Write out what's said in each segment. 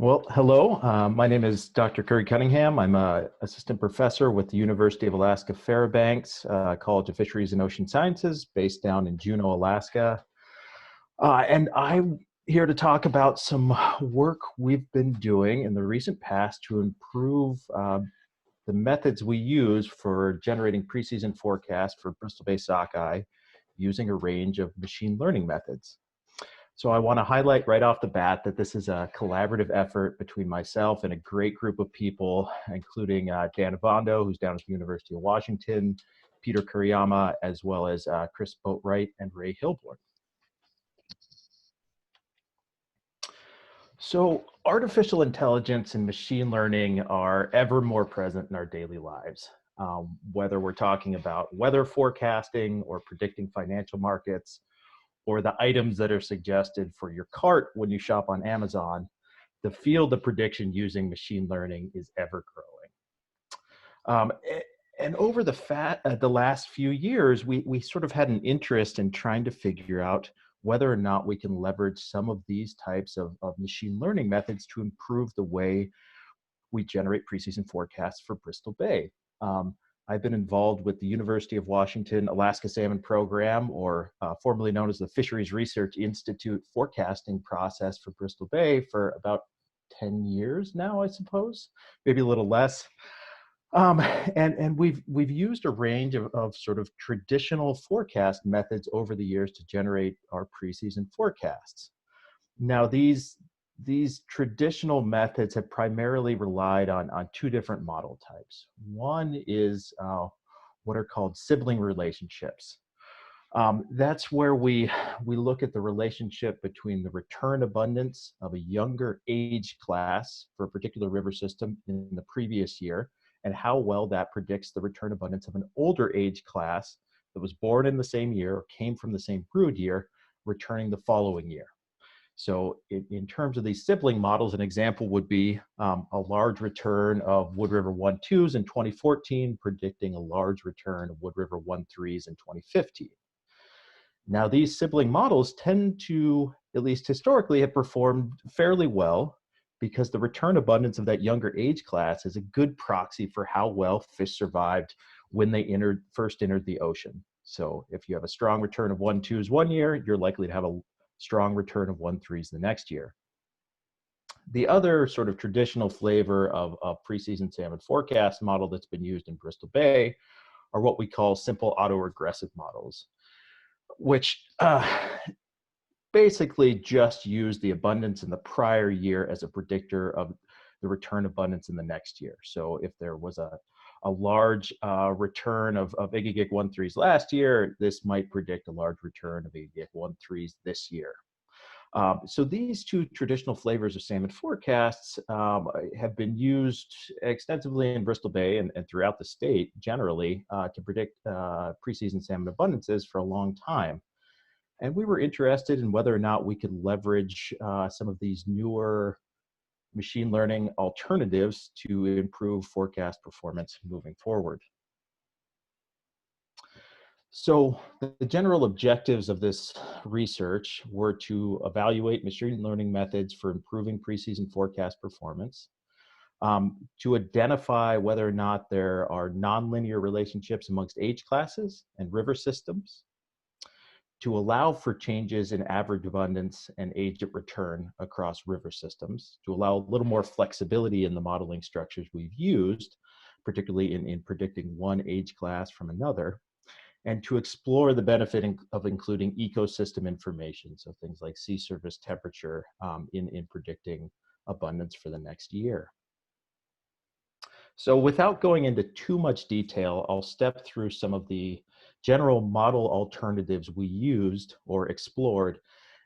Well, hello. My name is Dr. Curry Cunningham. I'm an assistant professor with the University of Alaska Fairbanks College of Fisheries and Ocean Sciences, based down in Juneau, Alaska. And I'm here to talk about some work we've been doing in the recent past to improve the methods we use for generating preseason forecasts for Bristol Bay sockeye using a range of machine learning methods. So I want to highlight right off the bat that this is a collaborative effort between myself and a great group of people, including Dan Avondo, who's down at the University of Washington, Peter Kuriyama, as well as Chris Boatwright and Ray Hilborn. So artificial intelligence and machine learning are ever more present in our daily lives. Whether we're talking about weather forecasting or predicting financial markets, or the items that are suggested for your cart when you shop on Amazon, the field of prediction using machine learning is ever growing. And over the last few years, we sort of had an interest in trying to figure out whether or not we can leverage some of these types of machine learning methods to improve the way we generate preseason forecasts for Bristol Bay. I've been involved with the University of Washington Alaska Salmon Program, or formerly known as the Fisheries Research Institute forecasting process for Bristol Bay for about 10 years now, I suppose, maybe a little less. And we've used a range of sort of traditional forecast methods over the years to generate our preseason forecasts. Now, these traditional methods have primarily relied on two different model types. One is what are called sibling relationships. That's where we look at the relationship between the return abundance of a younger age class for a particular river system in the previous year, and how well that predicts the return abundance of an older age class that was born in the same year or came from the same brood year, returning the following year. So in terms of these sibling models, an example would be a large return of Wood River 1.2s in 2014, predicting a large return of Wood River 1.3s in 2015. Now, these sibling models tend to, at least historically, have performed fairly well because the return abundance of that younger age class is a good proxy for how well fish survived when they first entered the ocean. So if you have a strong return of 1.2s one year, you're likely to have a strong return of 1.3s the next year. The other sort of traditional flavor of preseason salmon forecast model that's been used in Bristol Bay are what we call simple autoregressive models, which basically just use the abundance in the prior year as a predictor of the return abundance in the next year. So if there was a large return of Igigik 1.3s last year, this might predict a large return of Igigik 1.3s this year. So these two traditional flavors of salmon forecasts have been used extensively in Bristol Bay and throughout the state generally to predict preseason salmon abundances for a long time. And we were interested in whether or not we could leverage some of these newer machine learning alternatives to improve forecast performance moving forward. So the general objectives of this research were to evaluate machine learning methods for improving preseason forecast performance, to identify whether or not there are nonlinear relationships amongst age classes and river systems, to allow for changes in average abundance and age at return across river systems, to allow a little more flexibility in the modeling structures we've used, particularly in predicting one age class from another, and to explore the benefit of including ecosystem information, so things like sea surface temperature in predicting abundance for the next year. So without going into too much detail, I'll step through some of the general model alternatives we used or explored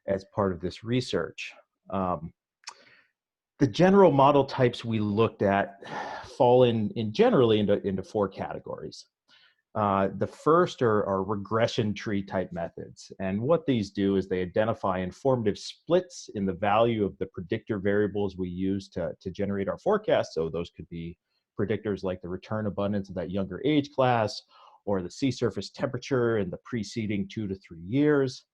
as part of this research. The general model types we looked at fall generally into four categories. The first are regression tree type methods. And what these do is they identify informative splits in the value of the predictor variables we use to generate our forecast. So those could be predictors like the return abundance of that younger age class, or the sea surface temperature in the preceding 2 to 3 years.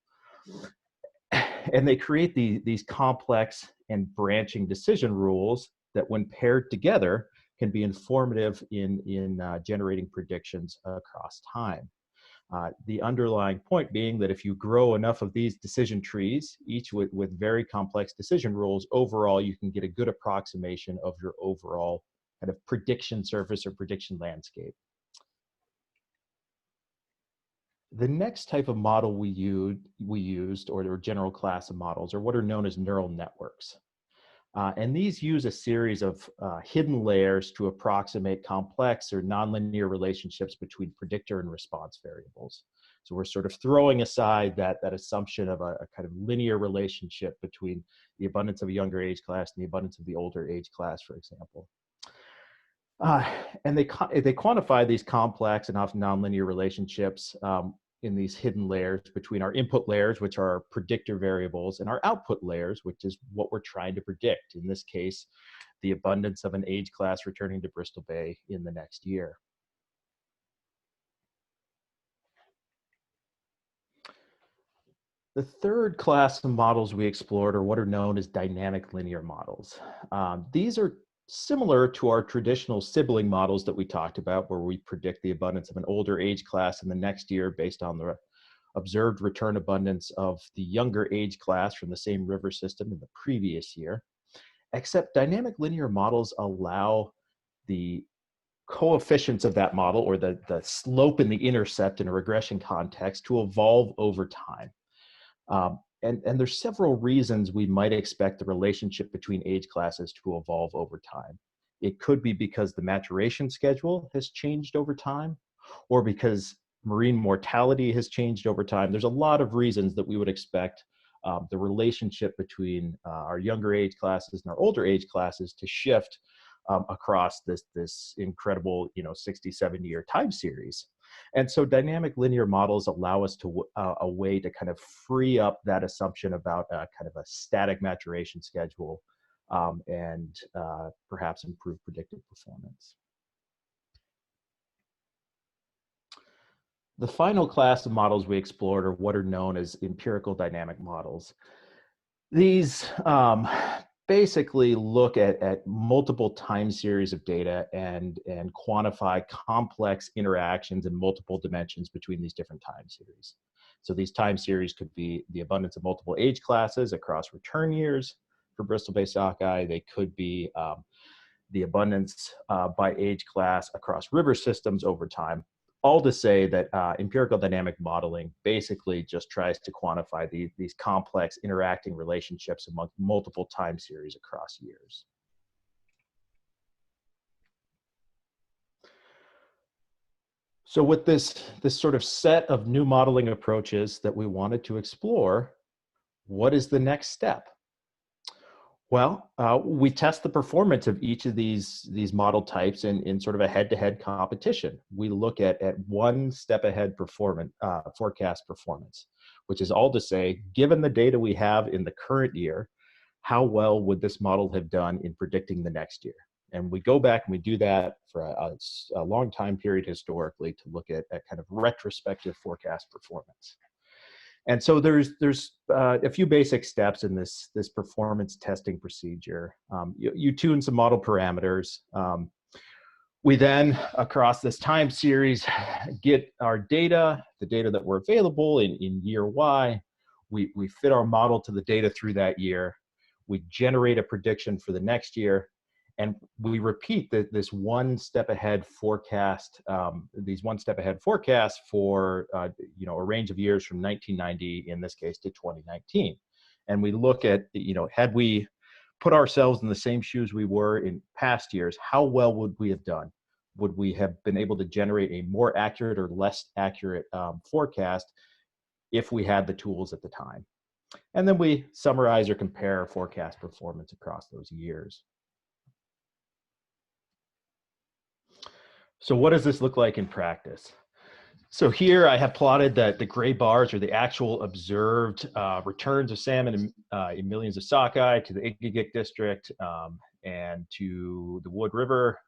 And they create these complex and branching decision rules that, when paired together, can be informative in generating predictions across time. The underlying point being that if you grow enough of these decision trees, each with very complex decision rules, overall you can get a good approximation of your overall kind of prediction surface or prediction landscape. The next type of model we used, or general class of models, are what are known as neural networks. And these use a series of hidden layers to approximate complex or nonlinear relationships between predictor and response variables. So we're sort of throwing aside that assumption of a kind of linear relationship between the abundance of a younger age class and the abundance of the older age class, for example. And they quantify these complex and often nonlinear relationships in these hidden layers between our input layers, which are our predictor variables, and our output layers, which is what we're trying to predict. In this case, the abundance of an age class returning to Bristol Bay in the next year. The third class of models we explored are what are known as dynamic linear models. These are similar to our traditional sibling models that we talked about, where we predict the abundance of an older age class in the next year based on the observed return abundance of the younger age class from the same river system in the previous year. Except dynamic linear models allow the coefficients of that model, or the slope and the intercept in a regression context, to evolve over time. And there's several reasons we might expect the relationship between age classes to evolve over time. It could be because the maturation schedule has changed over time, or because marine mortality has changed over time. There's a lot of reasons that we would expect the relationship between our younger age classes and our older age classes to shift across this incredible 60-70 year time series. And so dynamic linear models allow us to a way to kind of free up that assumption about kind of a static maturation schedule and perhaps improve predictive performance. The final class of models we explored are what are known as empirical dynamic models. These basically look at multiple time series of data and quantify complex interactions in multiple dimensions between these different time series. So these time series could be the abundance of multiple age classes across return years for Bristol Bay sockeye. They could be the abundance by age class across river systems over time. All to say that empirical dynamic modeling basically just tries to quantify these complex interacting relationships among multiple time series across years. So with this sort of set of new modeling approaches that we wanted to explore, what is the next step? Well, we test the performance of each of these model types in sort of a head-to-head competition. We look at one step ahead forecast performance, which is all to say, given the data we have in the current year, how well would this model have done in predicting the next year? And we go back and we do that for a long time period historically to look at kind of retrospective forecast performance. And so there's a few basic steps in this performance testing procedure. You tune some model parameters. We then, across this time series, get our data, the data that were available in year Y. We fit our model to the data through that year. We generate a prediction for the next year. And we repeat this one step ahead forecast, these one step ahead forecasts for a range of years from 1990, in this case, to 2019. And we look at, had we put ourselves in the same shoes we were in past years, how well would we have done? Would we have been able to generate a more accurate or less accurate forecast if we had the tools at the time? And then we summarize or compare forecast performance across those years. So what does this look like in practice? So here I have plotted that the gray bars are the actual observed returns of salmon in millions of sockeye to the Igigik district and to the Wood River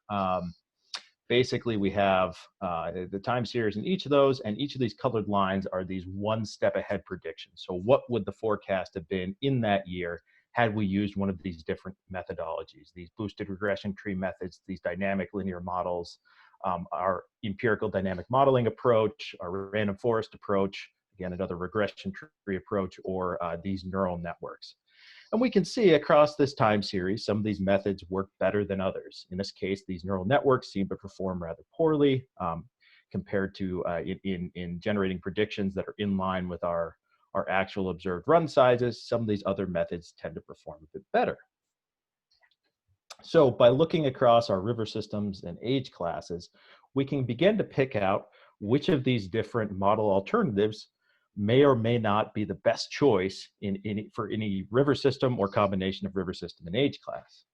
Basically, we have the time series in each of those, and each of these colored lines are these one step ahead predictions. So what would the forecast have been in that year had we used one of these different methodologies, these boosted regression tree methods, these dynamic linear models, our empirical dynamic modeling approach, our random forest approach, again, another regression tree approach, or these neural networks. And we can see across this time series, some of these methods work better than others. In this case, these neural networks seem to perform rather poorly compared to in generating predictions that are in line with our actual observed run sizes. Some of these other methods tend to perform a bit better. So by looking across our river systems and age classes, we can begin to pick out which of these different model alternatives may or may not be the best choice for any river system or combination of river system and age class.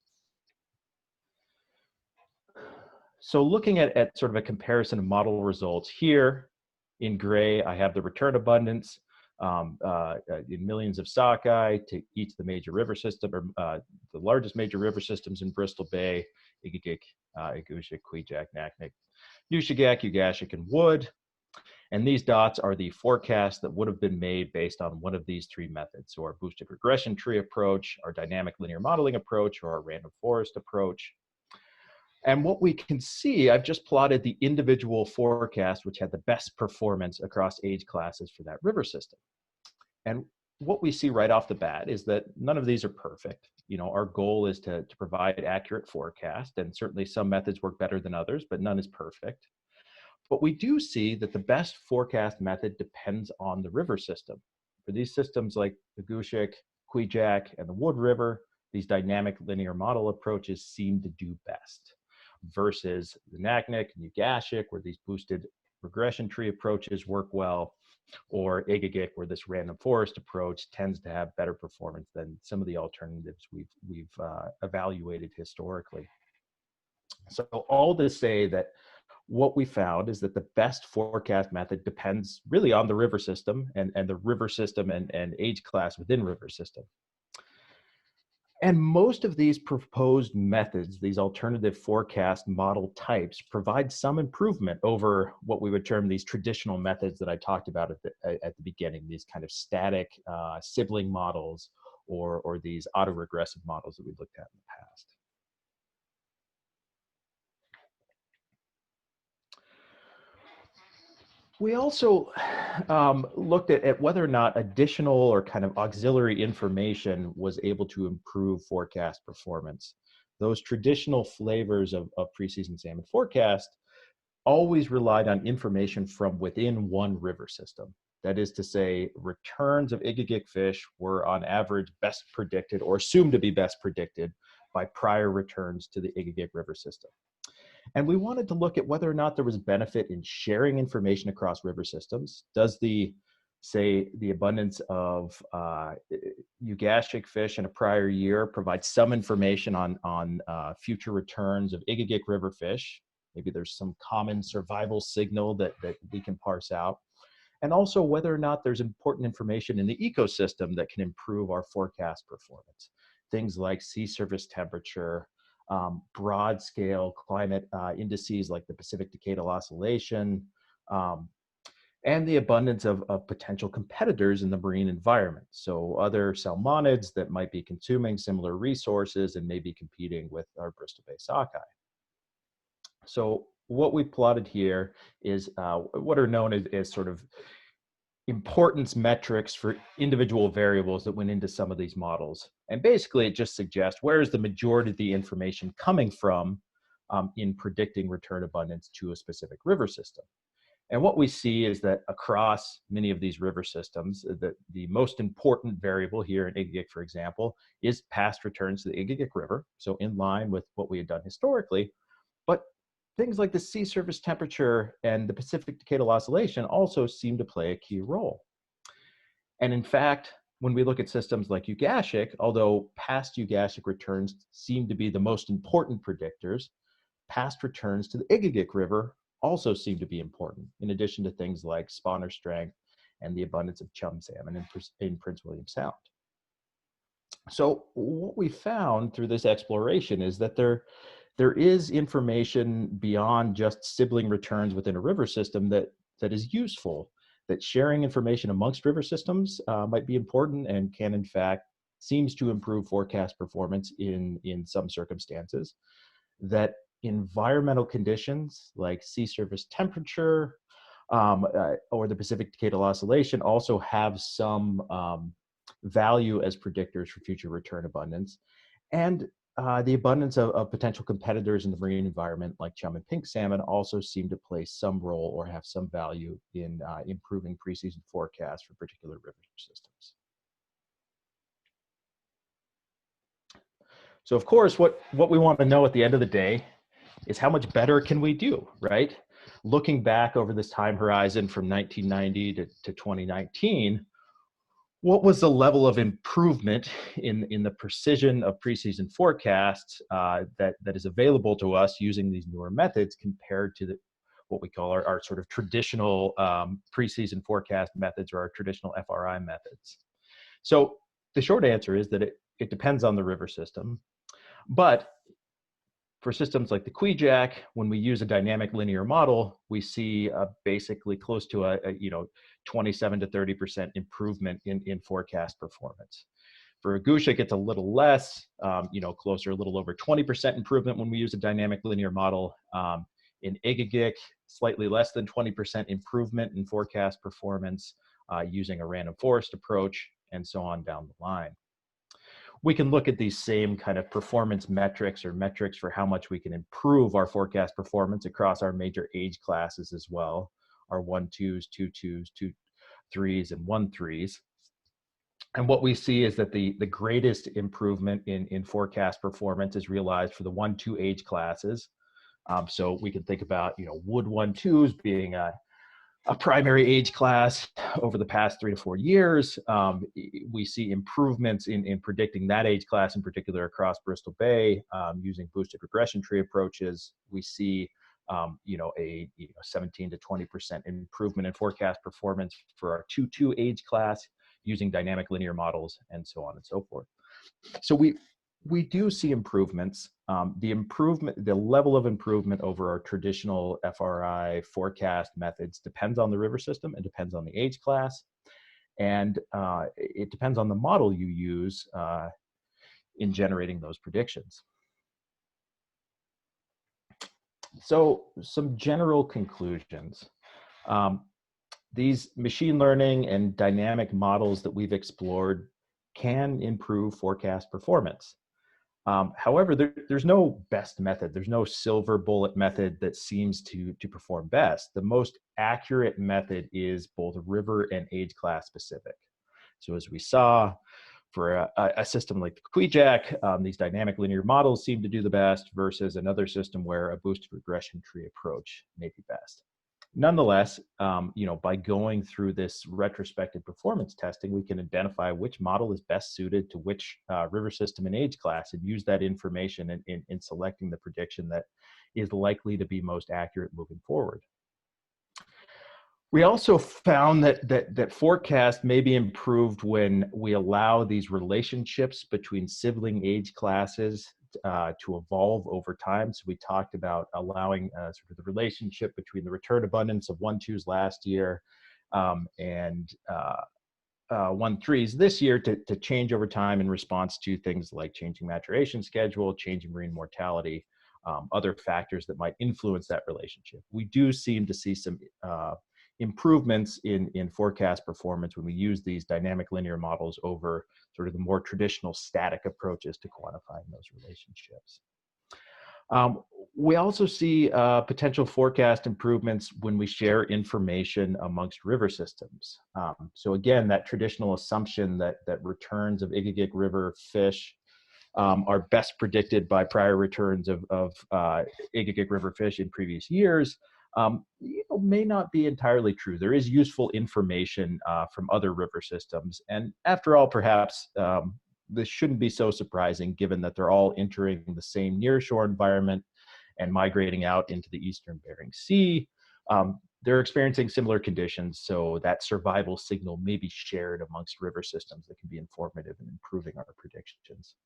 So looking at sort of a comparison of model results here, in gray, I have the return abundance in millions of sockeye to each of the major river system, or the largest major river systems in Bristol Bay: Igigik, Egushik, Kwijak, Naknek, Nushagak, Ugashik, and Wood. And these dots are the forecasts that would have been made based on one of these three methods. So our boosted regression tree approach, our dynamic linear modeling approach, or our random forest approach. And what we can see, I've just plotted the individual forecast which had the best performance across age classes for that river system. And what we see right off the bat is that none of these are perfect. You know, our goal is to provide accurate forecast, and certainly some methods work better than others, but none is perfect. But we do see that the best forecast method depends on the river system. For these systems like the Gushik, Kwijak, and the Wood River, these dynamic linear model approaches seem to do best, versus the Naknek and Ugashik, where these boosted regression tree approaches work well, or Igigik, where this random forest approach tends to have better performance than some of the alternatives we've evaluated historically. So all to say that what we found is that the best forecast method depends really on the river system and the river system and age class within river system. And most of these proposed methods, these alternative forecast model types, provide some improvement over what we would term these traditional methods that I talked about at the beginning, these kind of static sibling models or these autoregressive models that we looked at in the past. We also looked at whether or not additional or kind of auxiliary information was able to improve forecast performance. Those traditional flavors of preseason salmon forecast always relied on information from within one river system. That is to say, returns of Igigik fish were on average best predicted or assumed to be best predicted by prior returns to the Igigik River system. And we wanted to look at whether or not there was benefit in sharing information across river systems. Does say the abundance of Ugashik fish in a prior year provide some information on future returns of Igigik River fish? Maybe there's some common survival signal that we can parse out. And also whether or not there's important information in the ecosystem that can improve our forecast performance. Things like sea surface temperature, broad scale climate indices like the Pacific Decadal Oscillation, and the abundance of potential competitors in the marine environment. So other salmonids that might be consuming similar resources and may be competing with our Bristol Bay sockeye. So what we plotted here is what are known as sort of importance metrics for individual variables that went into some of these models. And basically it just suggests where is the majority of the information coming from in predicting return abundance to a specific river system. And what we see is that across many of these river systems, the most important variable here in Igigik, for example, is past returns to the Igigik River. So in line with what we had done historically, but things like the sea surface temperature and the Pacific Decadal Oscillation also seem to play a key role. And in fact, when we look at systems like Ugashik, although past Ugashik returns seem to be the most important predictors, past returns to the Igigik River also seem to be important, in addition to things like spawner strength and the abundance of chum salmon in Prince William Sound. So what we found through this exploration is that there there is information beyond just sibling returns within a river system that is useful, that sharing information amongst river systems might be important and can in fact seems to improve forecast performance in some circumstances, that environmental conditions like sea surface temperature or the Pacific Decadal Oscillation also have some value as predictors for future return abundance. And the abundance of potential competitors in the marine environment, like chum and pink salmon, also seem to play some role or have some value in improving preseason forecasts for particular river systems. So, of course, what we want to know at the end of the day is how much better can we do, right? Looking back over this time horizon from 1990 to 2019, what was the level of improvement in the precision of preseason forecasts that is available to us using these newer methods compared to what we call our sort of traditional preseason forecast methods or our traditional FRI methods? So the short answer is that it depends on the river system. But for systems like the Quijack, when we use a dynamic linear model, we see basically close to a 27 to 30% improvement in forecast performance. For Agusha, it's a little less, closer, a little over 20% improvement when we use a dynamic linear model. In Igigik, slightly less than 20% improvement in forecast performance using a random forest approach, and so on down the line. We can look at these same kind of performance metrics or metrics for how much we can improve our forecast performance across our major age classes as well, our 1-2s, 2-2s, 2-3s, and 1-3s. And what we see is that the greatest improvement in forecast performance is realized for the 1-2 age classes. So we can think about, wood 1-2s being a primary age class over the past 3 to 4 years. We see improvements in predicting that age class in particular across Bristol Bay using boosted regression tree approaches. We see a 17 to 20% improvement in forecast performance for our 2-2 age class using dynamic linear models, and so on and so forth. So we do see improvements. The level of improvement over our traditional FRI forecast methods depends on the river system and depends on the age class. And it depends on the model you use in generating those predictions. So some general conclusions. These machine learning and dynamic models that we've explored can improve forecast performance. However, there's no best method. There's no silver bullet method that seems to perform best. The most accurate method is both river and age class specific. So as we saw, for a system like the Quijack, these dynamic linear models seem to do the best versus another system where a boosted regression tree approach may be best. Nonetheless, by going through this retrospective performance testing, we can identify which model is best suited to which river system and age class and use that information in selecting the prediction that is likely to be most accurate moving forward. We also found that forecast may be improved when we allow these relationships between sibling age classes to evolve over time. So we talked about allowing sort of the relationship between the return abundance of 1-2s last year and 1-3s this year to change over time in response to things like changing maturation schedule, changing marine mortality, other factors that might influence that relationship. We do seem to see some improvements in forecast performance when we use these dynamic linear models over sort of the more traditional static approaches to quantifying those relationships. We also see potential forecast improvements when we share information amongst river systems. So again, that traditional assumption that returns of Igigik River fish are best predicted by prior returns of Igigik River fish in previous years may not be entirely true. There is useful information from other river systems. And after all, perhaps this shouldn't be so surprising given that they're all entering the same nearshore environment and migrating out into the Eastern Bering Sea. They're experiencing similar conditions, so that survival signal may be shared amongst river systems that can be informative in improving our predictions.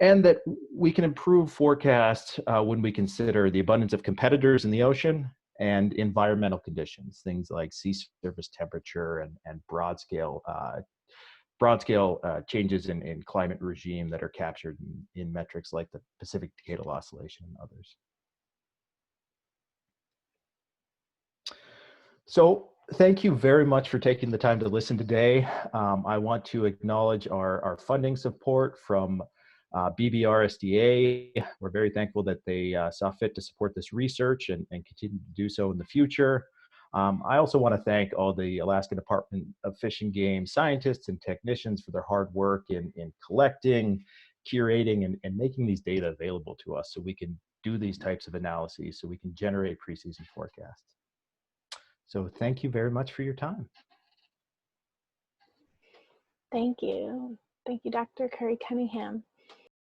and that we can improve forecasts when we consider the abundance of competitors in the ocean and environmental conditions, things like sea surface temperature and broad scale changes in climate regime that are captured in metrics like the Pacific Decadal Oscillation and others. So thank you very much for taking the time to listen today. I want to acknowledge our funding support from BBRSDA. We're very thankful that they saw fit to support this research and continue to do so in the future. I also want to thank all the Alaska Department of Fish and Game scientists and technicians for their hard work in collecting, curating, and making these data available to us so we can do these types of analyses, so we can generate preseason forecasts. So thank you very much for your time. Thank you. Thank you, Dr. Curry Cunningham.